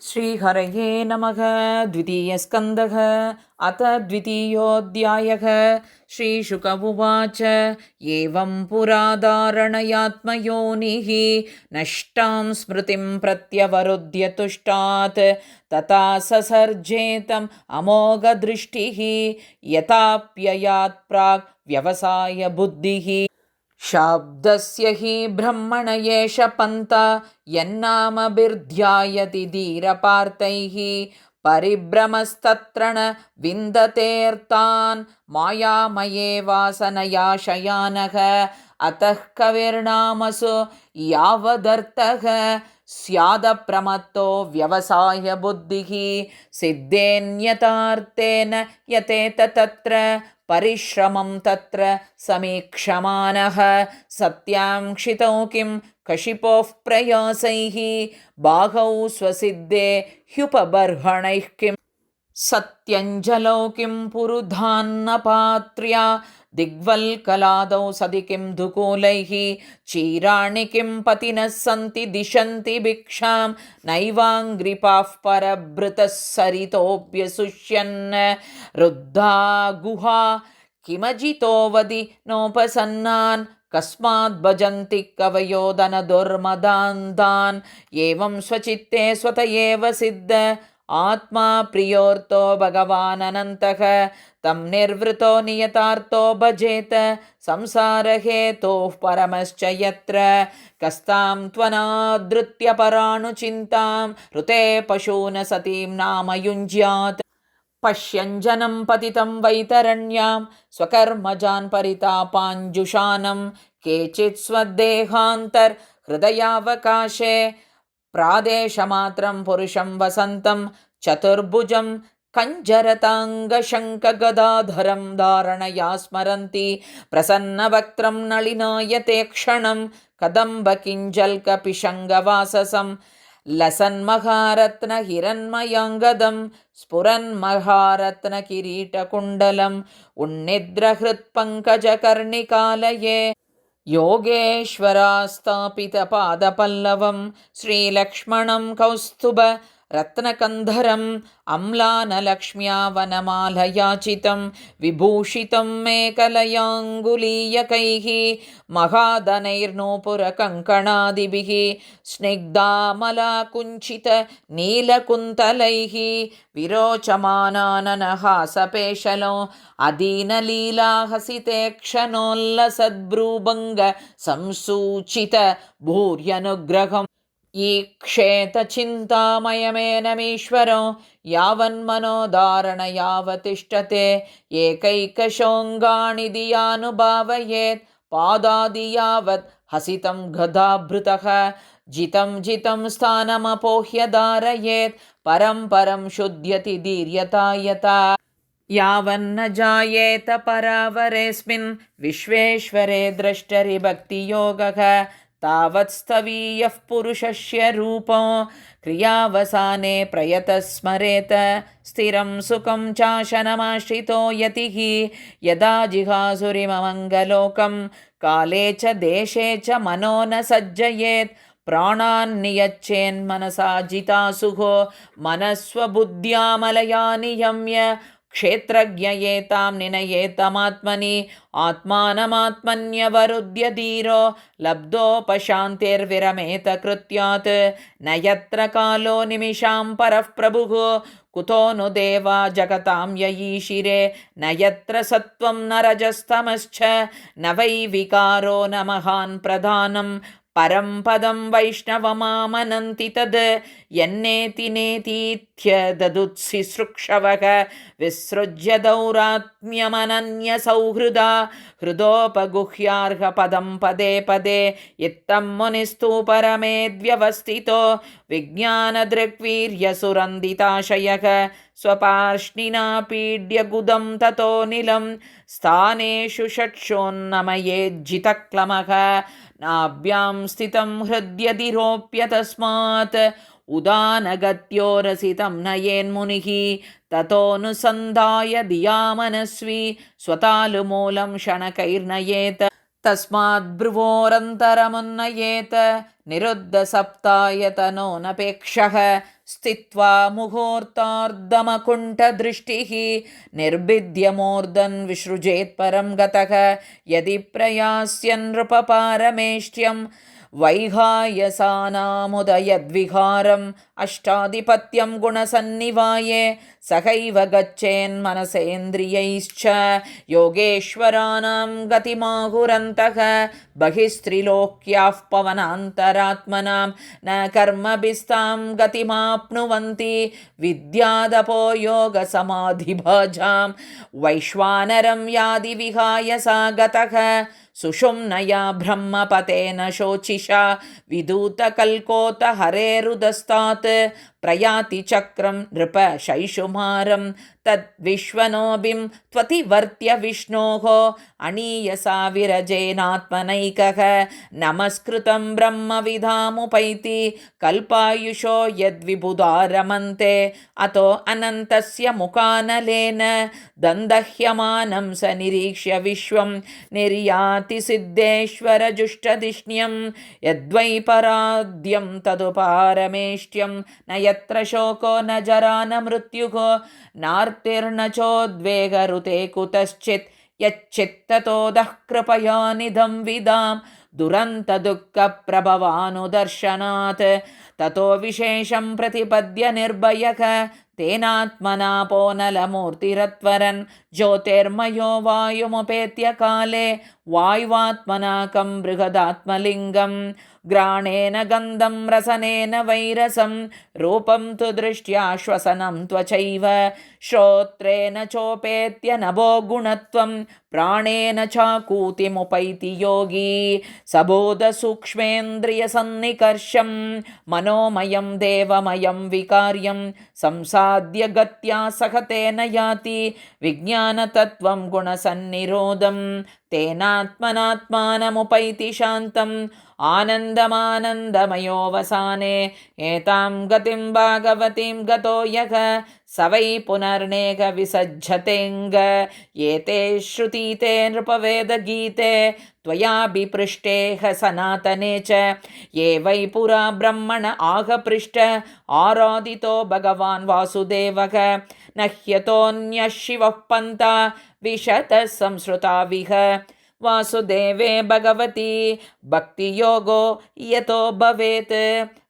श्रीहरये नमः। द्वितीयस्कन्धः अथ द्वितीयोऽध्यायः। श्रीशुक उवाच एवं पुरा धारणयात्मयोनिः नष्टां स्मृतिं प्रत्यवरुध्य तुष्टात् तथा ससर्जेतम् अमोघदृष्टिः यथाप्ययात् प्राक् व्यवसाय बुद्धिः। शाब्दस्य हि ब्रह्मण एष पन्था यन्नामभिर्ध्यायति धीरपार्थैः परिभ्रमस्तत्र न विन्दतेऽर्थान् मायामये वासनया शयानः अतः कविर्नामसु यावदर्थः स्यादप्रमत्तो व्यवसाय बुद्धिः सिद्धेन्यथार्थेन यतेत तत्र परिश्रमं तत्र समीक्षमानः सत्यांक्षितौ किं कशिपोः प्रयासैः बाहौ स्वसिद्धे ह्युपबर्हणैः किं सत्यञ्जलौ किं पुरुधान्नपात्र्या दिग्वल्कलादौ सदि किं दुकूलैः चीराणि किं पतिनः सन्ति दिशन्ति भिक्षां नैवाङ्घ्रिपाः परभृतः सरितोऽप्यसुष्यन् रुद्धा गुहा किमजितो वदि नोपसन्नान् कस्माद् भजन्ति कवयो धनदुर्मदान्तान् एवं स्वचित्ते स्वत एव सिद्ध आत्मा प्रियोऽर्थो भगवान् अनन्तः तं निर्वृतो नियतार्थो भजेत संसारहेतोः परमश्च यत्र कस्तां त्वनादृत्य परानुचिन्तां ऋते पशून् सतीं नाम युञ्ज्यात् पश्यञ्जनं पतितं वैतरण्यां स्वकर्मजान् परितापाञ्जुषानं केचित् स्वदेहान्तर्हृदयावकाशे प्रादेशमात्रं पुरुषं वसन्तं चतुर्भुजं कञ्जरताङ्गशङ्खगदाधरं धारणया स्मरन्ति प्रसन्नवक्त्रं नलिनायते क्षणं कदम्बकिञ्जल्कपिशङ्गवाससं लसन्महारत्नहिरण्मयाङ्गदं स्फुरन्महारत्नकिरीटकुण्डलम् उन्निद्रहृत्पङ्कजकर्णिकालये योगेश्वरास्थापितपादपल्लवं श्रीलक्ष्मणं कौस्तुभ रत्नकन्धरम् अम्लानलक्ष्म्या वनमालयाचितं विभूषितं मेखलयाङ्गुलीयकैः महाधनैर्नूपुरकङ्कणादिभिः स्निग्धामलाकुञ्चितनीलकुन्तलैः विरोचमानाननहासपेशलो अदीनलीलाहसिते क्षणोल्लसद्भ्रूभङ्ग संसूचित भूर्यनुग्रहम् ईक्षेत चिन्तामयमेनमीश्वरो यावन्मनोधारण यावतिष्ठते एकैकशोऽङ्गाणि धियानुभावयेत् पादादि यावत् हसितं गदाभृतः जितं जितं स्थानमपोह्य धारयेत् परं परं शुध्यति धीर्यता यथा यावन्न जायेत परावरेऽस्मिन् विश्वेश्वरे द्रष्टरि भक्तियोगः तावत् स्थवीयः पुरुषस्य रूपो क्रियावसाने प्रयतः स्मरेत स्थिरं सुखं चाशनमाश्रितो यतिः यदा जिहासुरिममङ्गलोकं काले च देशे च मनो न सज्जयेत् प्राणान् नियच्छेन्मनसा जितासुः मनस्वबुद्ध्यामलया नियम्य क्षेत्रज्ञयेतां निनयेतमात्मनि आत्मानमात्मन्यवरुध्य धीरो लब्धोपशान्तिर्विरमेत कृत्यात् न यत्र कालो निमिषां परः प्रभुः कुतो नु देवा जगतां ययीशिरे न यत्र सत्त्वं न रजस्तमश्च न वै विकारो न महान् प्रधानं परं पदं वैष्णवमामनन्ति तद् यन्नेति नेतीत्यददुत्सिसृक्षवः विसृज्य दौरात्म्यमनन्यसौहृदा हृदोपगुह्यार्हपदं पदे पदे इत्थं मुनिस्तु परमेद्व्यवस्थितो विज्ञानदृग्वीर्यसुरन्दिताशयः स्वपार्ष्णिना पीड्यगुदं ततो निलं स्थानेषु षट्सोन्नमयेज्जितक्लमः नाभ्यां स्थितं हृद्यधिरोप्य तस्मात् उदानगत्यो रसितं नयेन्मुनिः ततोऽनुसन्धाय धिया मनस्वी स्वतालुमूलं शनकैर्नयेत तस्माद्भ्रुवोरन्तरमुन्नयेत निरुद्धसप्तायतनोऽनपेक्षः स्थित्वा मुहूर्तार्धमकुण्ठदृष्टिः निर्भिद्यमूर्धन् विसृजेत् परं गतः यदि प्रयास्यन् नृपपारमेष्ट्यं वैहायसानामुदयद्विहारम् अष्टाधिपत्यं गुणसन्निवाये सहैव गच्छेन्मनसेन्द्रियैश्च योगेश्वराणां गतिमाहुरन्तः बहिस्त्रिलोक्याः पवनान्तरात्मनां न कर्मभिस्तां गतिमाप्नुवन्ति विद्यादपो योगसमाधिभाजां वैश्वानरं यादि विहाय सा गतः सुषुम्नया ब्रह्मपतेन शोचिषा विदूतकल्कोत हरेरुदस्तात् प्रयाति चक्रं नृप शैशुमारं तद्विश्वनोबिं त्वतिवर्त्य विष्णोः अणीयसा विरजेनात्मनैकः नमस्कृतं ब्रह्मविधामुपैति कल्पायुषो यद्विबुधा रमन्ते अतो अनन्तस्य मुखानलेन दन्दह्यमानं स निरीक्ष्य विश्वं निर्याति सिद्धेश्वरजुष्टधिष्ण्यं यद्वैपराद्यं तदुपारमेष्ट्यं न यत्र शोको न जरा न मृत्युः नार्तिर्न चोद्वेगरुते कुतश्चित् यच्चित्ततोदः कृपया निधं विदां दुरन्तदुःखप्रभवानुदर्शनात् ततो विशेषं प्रतिपद्य निर्भयः तेनात्मनापो नलमूर्तिरत्वरन् ज्योतिर्मयो वायुमुपेत्य काले वायुवात्मनाकं बृहदात्मलिङ्गं घ्राणेन गन्धं रसनेन वैरसं रूपं तु दृष्ट्या श्वसनं त्वचैव श्रोत्रेण चोपेत्य नभो गुणत्वं प्राणेन चाकूतिमुपैति योगी सबोधसूक्ष्मेन्द्रियसन्निकर्षं मनोमयं देवमयं विकार्यं संसाद्य गत्या सहतेन याति विज्ञानतत्त्वं गुणसन्निरोधं तेनात्मनात्मानमुपैति शान्तम् आनन्दमानन्दमयोऽवसाने एतां गतिं भागवतीं गतो यः स वै पुनर्नेक विसज्जतेऽङ्ग एते श्रुतीते नृपवेदगीते त्वयाभिपृष्टेह सनातने च ये वै पुरा ब्रह्मण आहपृष्ट आराधितो भगवान् वासुदेवः न ह्यतोऽन्यः शिवः पन्था विशतः संसृता विह वासुदेवे भगवती भक्तियोगो यतो भवेत्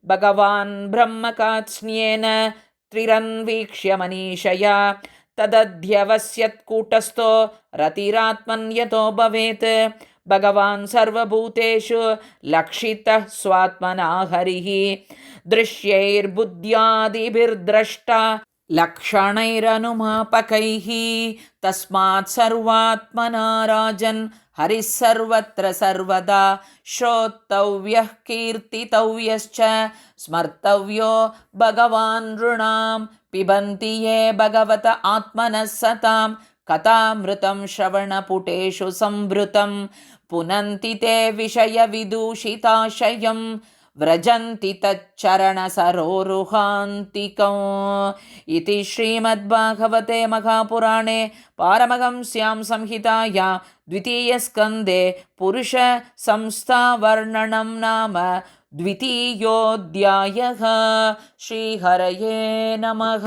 भगवान् ब्रह्मकात्स्न्येन त्रिरन्वीक्ष्य मनीषया तदध्यवस्यत्कूटस्थो रतिरात्मन् यतो भवेत् भगवान् सर्वभूतेषु लक्षितः स्वात्मना हरिः दृश्यैर्बुद्ध्यादिभिर्द्रष्टा लक्षणैरनुमापकैः तस्मात् सर्वात्मना राजन् हरिः सर्वत्र सर्वदा श्रोतव्यः कीर्तितव्यश्च स्मर्तव्यो भगवान् नृणां पिबन्ति ये भगवत आत्मनः सतां कथामृतं श्रवणपुटेषु संभृतं पुनन्ति ते विषयविदूषिताशयं व्रजन्ति तच्चरणसरोरुहान्तिकम् इति श्रीमद्भागवते महापुराणे पारमहंस्यां संहितायां द्वितीयस्कन्धे पुरुषसंस्थावर्णनं नाम द्वितीयोऽध्यायः। श्रीहरये नमः।